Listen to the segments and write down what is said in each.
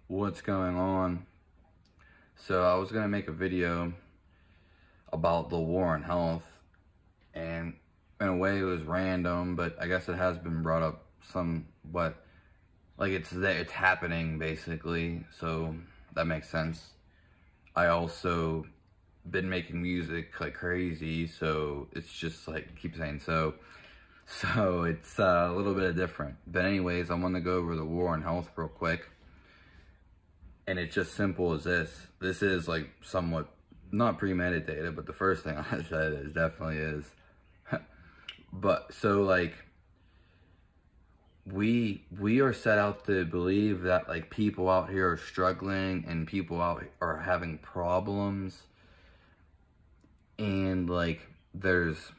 What's going on? So I was gonna make a video about the war on health, and in a way it was random, but I guess it has been brought up somewhat. Like it's happening basically, so that makes sense. I also been making music like crazy, so it's just like keep saying so. So it's a little bit different. But anyways, I want to go over the war on health real quick. And it's just simple as this. This is like somewhat not premeditated, but the first thing I said is definitely is. But so like we are set out to believe that like people out here are struggling and people out are having problems, and like there's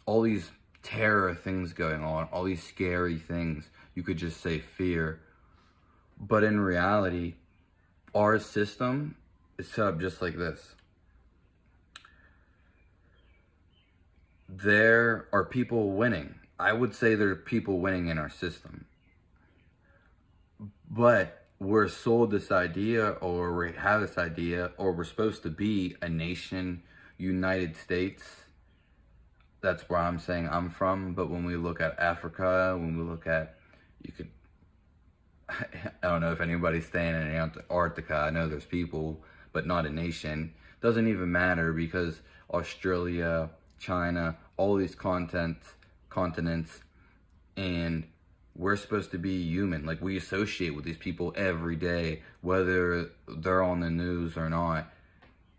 all these terror things going on, all these scary things. You could just say fear, but in reality our system is set up just like this. There are people winning. I would say there are people winning in our system. But we're sold this idea, or we have this idea, or we're supposed to be a nation, United States. That's where I'm saying I'm from. But when we look at Africa, when we look at, I don't know if anybody's staying in Antarctica. I know there's people, but not a nation. Doesn't even matter, because Australia, China, all these continents, and we're supposed to be human. Like, we associate with these people every day, whether they're on the news or not.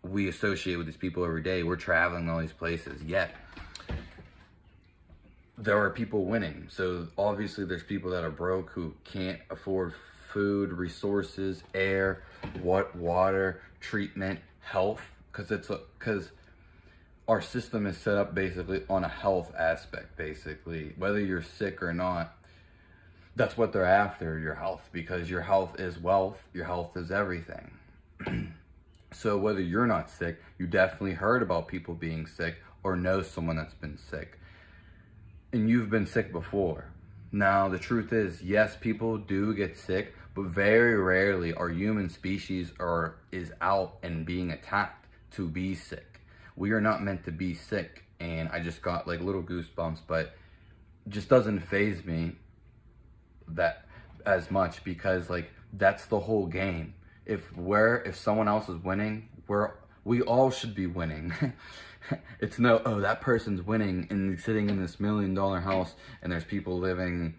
We associate with these people every day. We're traveling all these places, yet there are people winning. So obviously there's people that are broke who can't afford food, resources, air, water, treatment, health, because our system is set up basically on a health aspect. Basically, whether you're sick or not, that's what they're after, your health, because your health is wealth, your health is everything. So whether you're not sick, you definitely heard about people being sick or know someone that's been sick. And you've been sick before. Now, the truth is, yes, people do get sick, but very rarely our human species is out and being attacked to be sick. We are not meant to be sick, and I just got like little goosebumps, but it just doesn't faze me that as much, because like that's the whole game. If someone else is winning, we all should be winning. It's no, oh, that person's winning and sitting in this $1 million house, and there's people living,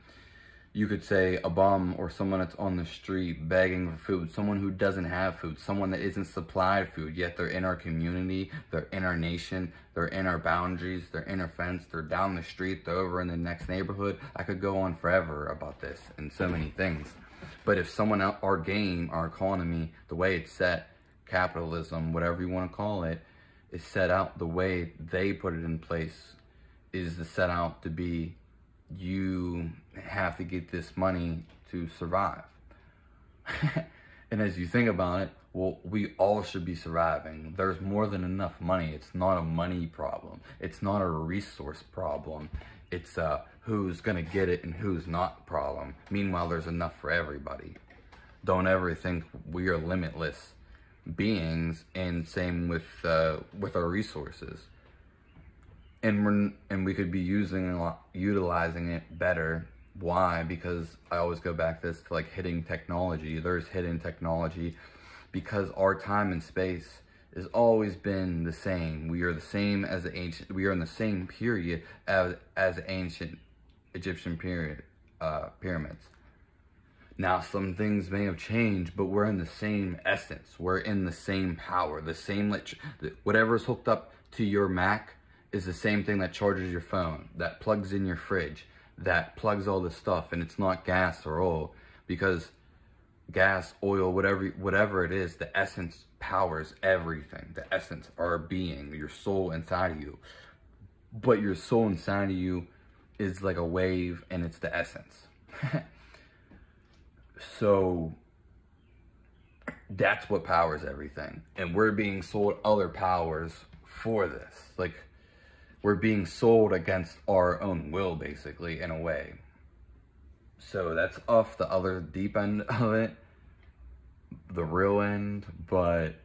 you could say, a bum, or someone that's on the street begging for food, someone who doesn't have food, someone that isn't supplied food, yet they're in our community, they're in our nation, they're in our boundaries, they're in our fence, they're down the street, they're over in the next neighborhood. I could go on forever about this and so many things. But if someone else, our game, our economy, the way it's set, capitalism, whatever you want to call it, is set out the way they put it in place, is set out to be, you have to get this money to survive. And as you think about it, well, we all should be surviving. There's more than enough money. It's not a money problem. It's not a resource problem. It's who's gonna get it and who's not problem. Meanwhile, there's enough for everybody. Don't ever think we are limitless beings, and same with our resources. And we could be utilizing it better. Why? Because I always go back to like hidden technology. There's hidden technology because our time and space has always been the same. We are the same as the ancient. We are in the same period as the ancient Egyptian pyramids. Now, some things may have changed, but we're in the same essence. We're in the same power. The same, whatever's hooked up to your Mac is the same thing that charges your phone, that plugs in your fridge, that plugs all this stuff. And it's not gas or oil, because gas, oil, whatever it is, the essence powers everything. The essence, our being, your soul inside of you. But your soul inside of you is like a wave, and it's the essence. So that's what powers everything. And we're being sold other powers for this. Like, we're being sold against our own will, basically, in a way. So that's off the other deep end of it. the real end, but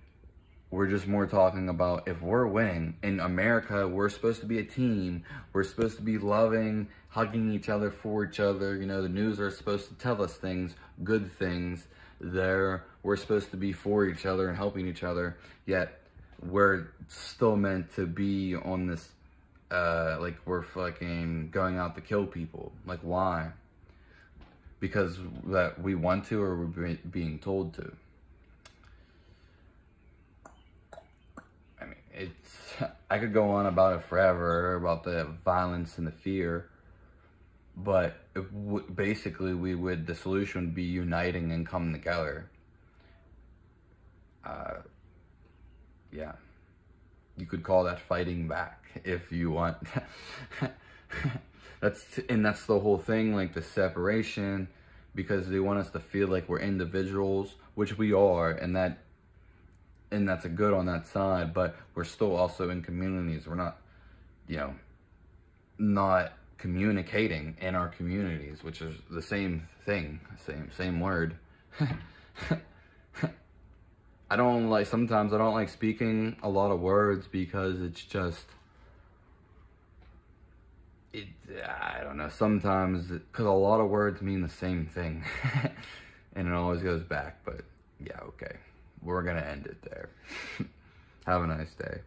we're just more talking about if we're winning. In America, we're supposed to be a team. We're supposed to be loving, hugging each other for each other. You know, the news are supposed to tell us things, good things. We're supposed to be for each other and helping each other. Yet, we're still meant to be on this, like we're fucking going out to kill people. Like, why? Because that we want to, or we're being told to. I mean, I could go on about it forever, about the violence and the fear, but basically the solution would be uniting and coming together. Yeah, you could call that fighting back if you want. That's the whole thing, like the separation, because they want us to feel like we're individuals, which we are, and that's a good on that side, but we're still also in communities. We're not, you know, not communicating in our communities, which is the same thing, same word. Sometimes I don't like speaking a lot of words because it's just, I don't know, sometimes, because a lot of words mean the same thing, and it always goes back, but yeah, okay. We're gonna end it there. Have a nice day.